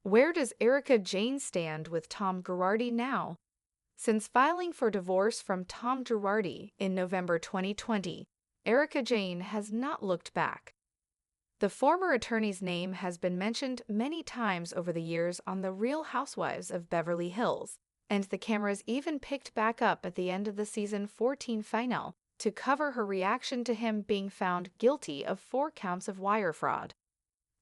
Where does Erika Jayne stand with Tom Girardi now? Since filing for divorce from Tom Girardi in November 2020, Erika Jayne has not looked back. The former attorney's name has been mentioned many times over the years on The Real Housewives of Beverly Hills, and the cameras even picked back up at the end of the season 14 finale to cover her reaction to him being found guilty of 4 counts of wire fraud.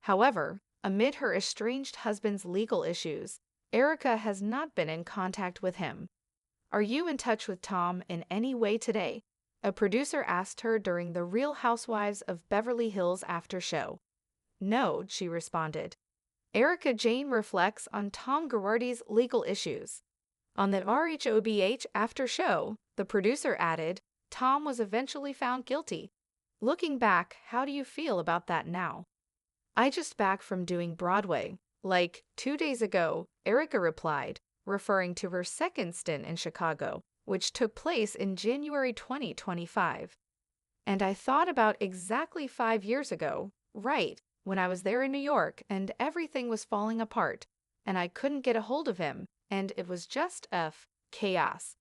However, amid her estranged husband's legal issues, Erika has not been in contact with him. "Are you in touch with Tom in any way today?" a producer asked her during the Real Housewives of Beverly Hills after show. "No," she responded. Erika Jayne reflects on Tom Girardi's legal issues. On the RHOBH after show, the producer added, "Tom was eventually found guilty. Looking back, how do you feel about that now?" "I just back from doing Broadway, like 2 days ago," Erika replied, referring to her second stint in Chicago, which took place in January 2025. "And I thought about exactly 5 years ago, right, when I was there in New York and everything was falling apart, and I couldn't get a hold of him, and it was just chaos."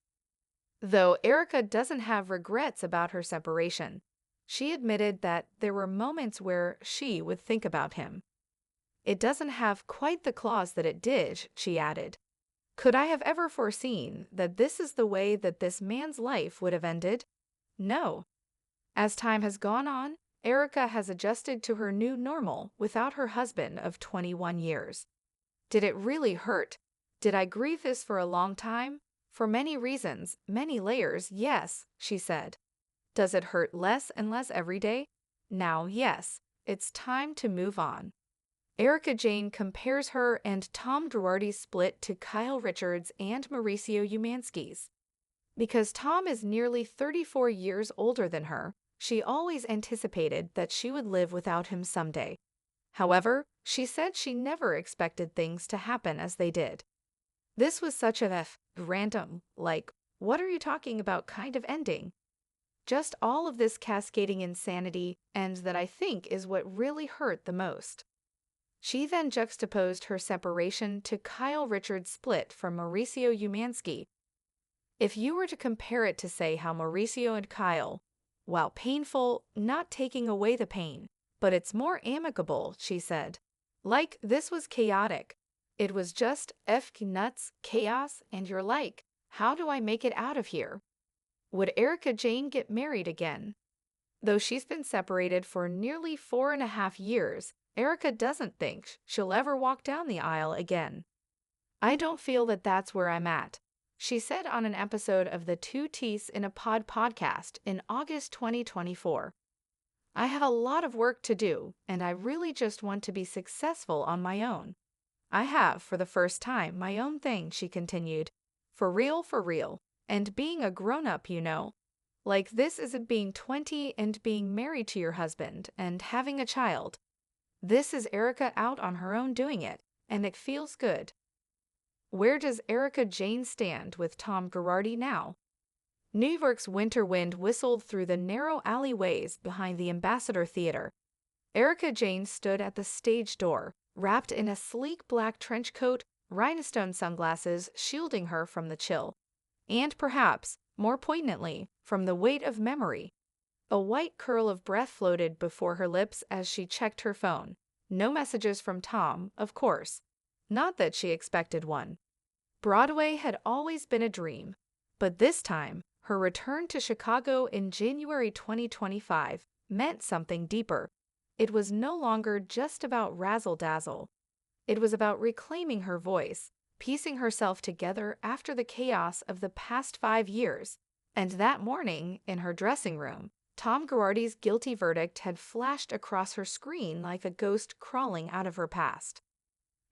Though Erika doesn't have regrets about her separation, she admitted that there were moments where she would think about him. "It doesn't have quite the claws that it did," she added. "Could I have ever foreseen that this is the way that this man's life would have ended? No." As time has gone on, Erika has adjusted to her new normal without her husband of 21 years. "Did it really hurt? Did I grieve this for a long time? For many reasons, many layers, yes," she said. "Does it hurt less and less every day? Now, yes, it's time to move on." Erika Jayne compares her and Tom Girardi's split to Kyle Richards and Mauricio Umansky's. Because Tom is nearly 34 years older than her, she always anticipated that she would live without him someday. However, she said she never expected things to happen as they did. "This was such a random, like, what are you talking about kind of ending. Just all of this cascading insanity, and that I think is what really hurt the most." She then juxtaposed her separation to Kyle Richards' split from Mauricio Umansky. "If you were to compare it to say how Mauricio and Kyle, while painful, not taking away the pain, but it's more amicable," she said. "Like, this was chaotic. It was just nuts, chaos, and you're like, how do I make it out of here?" Would Erika Jayne get married again? Though she's been separated for nearly 4.5 years, Erika doesn't think she'll ever walk down the aisle again. "I don't feel that that's where I'm at," she said on an episode of the Two Teeths in a Pod podcast in August 2024. "I have a lot of work to do, and I really just want to be successful on my own. I have, for the first time, my own thing," she continued. For real, and being a grown-up, you know. Like, this isn't being 20 and being married to your husband and having a child. This is Erika out on her own doing it, and it feels good." Where does Erika Jayne stand with Tom Girardi now? New York's winter wind whistled through the narrow alleyways behind the Ambassador Theater. Erika Jayne stood at the stage door, wrapped in a sleek black trench coat, rhinestone sunglasses shielding her from the chill. And perhaps, more poignantly, from the weight of memory. A white curl of breath floated before her lips as she checked her phone. No messages from Tom, of course. Not that she expected one. Broadway had always been a dream. But this time, her return to Chicago in January 2025 meant something deeper. It was no longer just about razzle-dazzle. It was about reclaiming her voice, piecing herself together after the chaos of the past 5 years. And that morning, in her dressing room, Tom Girardi's guilty verdict had flashed across her screen like a ghost crawling out of her past.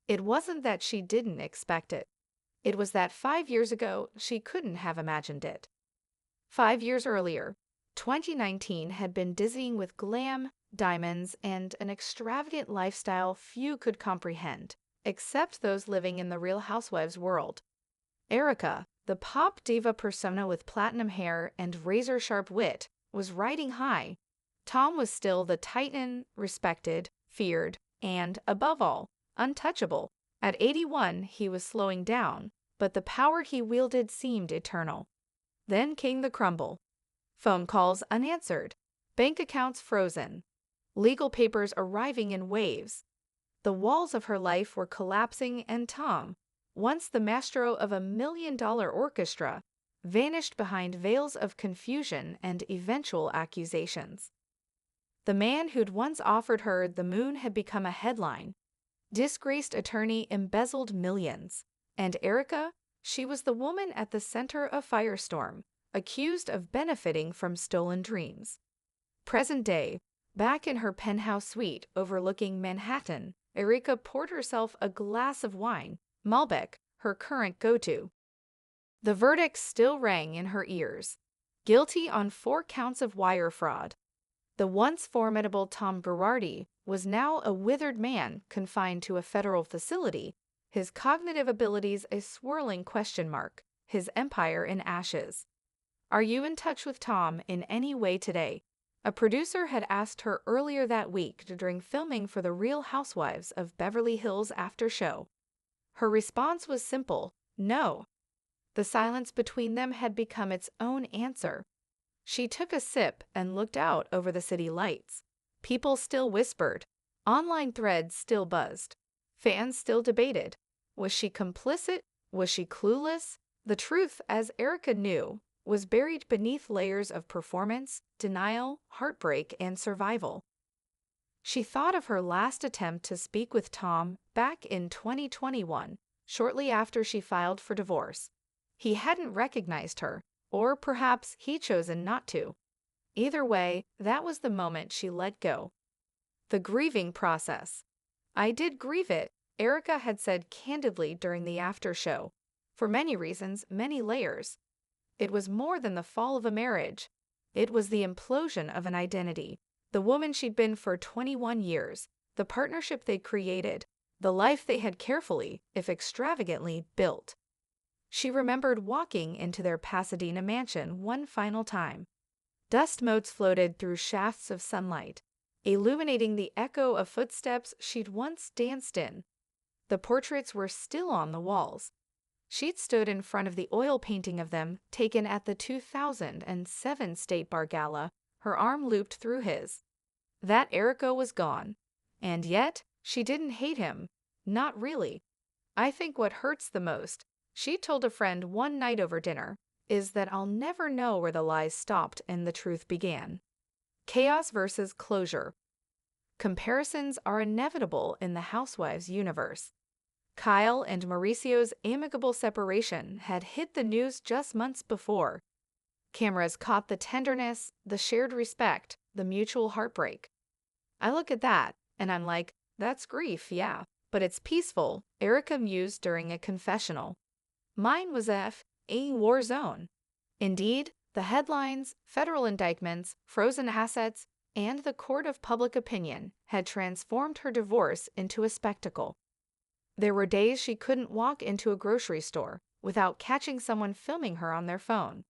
It wasn't that she didn't expect it. It was that 5 years ago she couldn't have imagined it. 5 years earlier, 2019 had been dizzying with glam, diamonds, and an extravagant lifestyle few could comprehend, except those living in the Real Housewives world. Erika, the pop diva persona with platinum hair and razor-sharp wit, was riding high. Tom was still the titan, respected, feared, and, above all, untouchable. At 81, he was slowing down, but the power he wielded seemed eternal. Then came the crumble. Phone calls unanswered, bank accounts frozen, legal papers arriving in waves. The walls of her life were collapsing, and Tom, once the maestro of $1 million orchestra, vanished behind veils of confusion and eventual accusations. The man who'd once offered her the moon had become a headline. Disgraced attorney embezzled millions. And Erika, she was the woman at the center of firestorm, accused of benefiting from stolen dreams. Present day, back in her penthouse suite overlooking Manhattan, Erika poured herself a glass of wine, Malbec, her current go-to. The verdict still rang in her ears. Guilty on 4 counts of wire fraud. The once formidable Tom Girardi was now a withered man confined to a federal facility, his cognitive abilities a swirling question mark, his empire in ashes. "Are you in touch with Tom in any way today?" A producer had asked her earlier that week during filming for The Real Housewives of Beverly Hills after show. Her response was simple: no. The silence between them had become its own answer. She took a sip and looked out over the city lights. People still whispered. Online threads still buzzed. Fans still debated. Was she complicit? Was she clueless? The truth, as Erika knew, was buried beneath layers of performance, denial, heartbreak, and survival. She thought of her last attempt to speak with Tom back in 2021, shortly after she filed for divorce. He hadn't recognized her, or perhaps he'd chosen not to. Either way, that was the moment she let go. The grieving process. "I did grieve it," Erika had said candidly during the after show. For many reasons, many layers. It was more than the fall of a marriage. It was the implosion of an identity. The woman she'd been for 21 years, the partnership they'd created, the life they had carefully, if extravagantly, built. She remembered walking into their Pasadena mansion one final time. Dust motes floated through shafts of sunlight, illuminating the echo of footsteps she'd once danced in. The portraits were still on the walls. She'd stood in front of the oil painting of them taken at the 2007 State Bar Gala, her arm looped through his. That Erika was gone. And yet, she didn't hate him. Not really. "I think what hurts the most," she told a friend one night over dinner, "is that I'll never know where the lies stopped and the truth began." Chaos versus closure. Comparisons are inevitable in the Housewives universe. Kyle and Mauricio's amicable separation had hit the news just months before. Cameras caught the tenderness, the shared respect, the mutual heartbreak. I look at that, and I'm like, that's grief, yeah, but it's peaceful, Erika mused during a confessional. Mine was a war zone. Indeed, the headlines, federal indictments, frozen assets, and the court of public opinion had transformed her divorce into a spectacle. There were days she couldn't walk into a grocery store without catching someone filming her on their phone.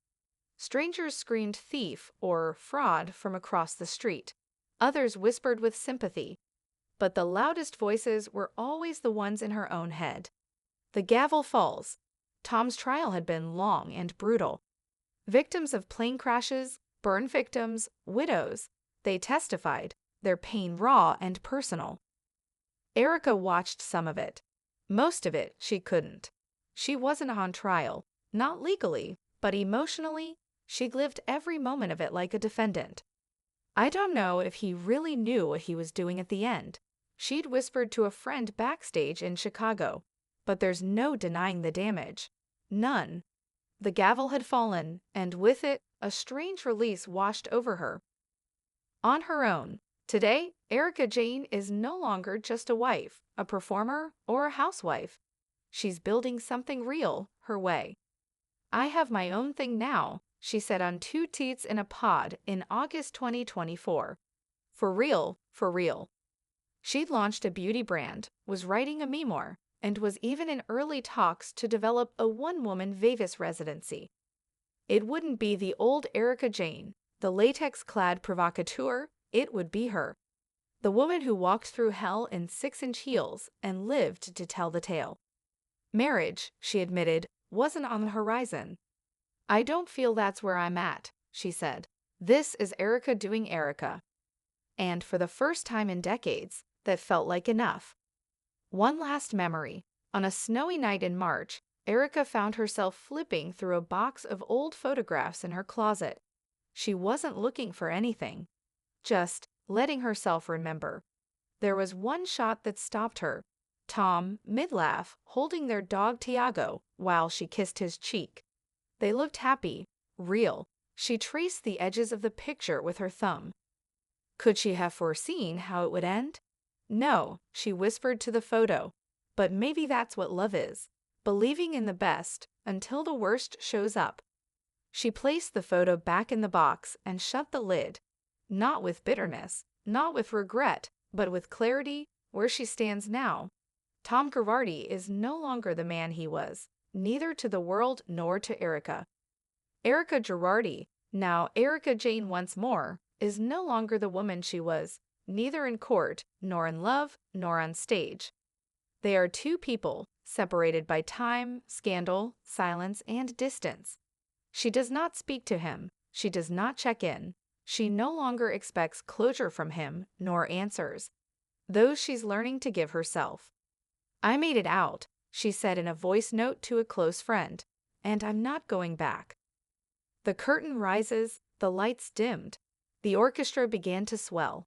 Strangers screamed thief or fraud from across the street. Others whispered with sympathy. But the loudest voices were always the ones in her own head. The gavel falls. Tom's trial had been long and brutal. Victims of plane crashes, burn victims, widows, they testified, their pain raw and personal. Erika watched some of it. Most of it she couldn't. She wasn't on trial, not legally, but emotionally, she lived every moment of it like a defendant. "I don't know if he really knew what he was doing at the end," she'd whispered to a friend backstage in Chicago. "But there's no denying the damage. None." The gavel had fallen, and with it, a strange release washed over her. On her own, today, Erika Jayne is no longer just a wife, a performer, or a housewife. She's building something real, her way. "I have my own thing now," she said on Two Teats in a Pod in August 2024. For real, for real. She'd launched a beauty brand, was writing a memoir, and was even in early talks to develop a one-woman Vegas residency. It wouldn't be the old Erika Jayne, the latex-clad provocateur, it would be her. The woman who walked through hell in 6-inch heels and lived to tell the tale. Marriage, she admitted, wasn't on the horizon. "I don't feel that's where I'm at," she said. "This is Erika doing Erika." And for the first time in decades, that felt like enough. One last memory. On a snowy night in March, Erika found herself flipping through a box of old photographs in her closet. She wasn't looking for anything, just letting herself remember. There was one shot that stopped her. Tom, mid-laugh, holding their dog Tiago while she kissed his cheek. They looked happy, real. She traced the edges of the picture with her thumb. Could she have foreseen how it would end? No, she whispered to the photo. But maybe that's what love is. Believing in the best until the worst shows up. She placed the photo back in the box and shut the lid. Not with bitterness, not with regret, but with clarity. Where she stands now, Tom Girardi is no longer the man he was, neither to the world nor to Erika. Erika Girardi, now Erika Jayne once more, is no longer the woman she was, neither in court, nor in love, nor on stage. They are two people, separated by time, scandal, silence, and distance. She does not speak to him. She does not check in. She no longer expects closure from him, nor answers. Those she's learning to give herself. "I made it out," she said in a voice note to a close friend, "and I'm not going back." The curtain rises, the lights dimmed. The orchestra began to swell.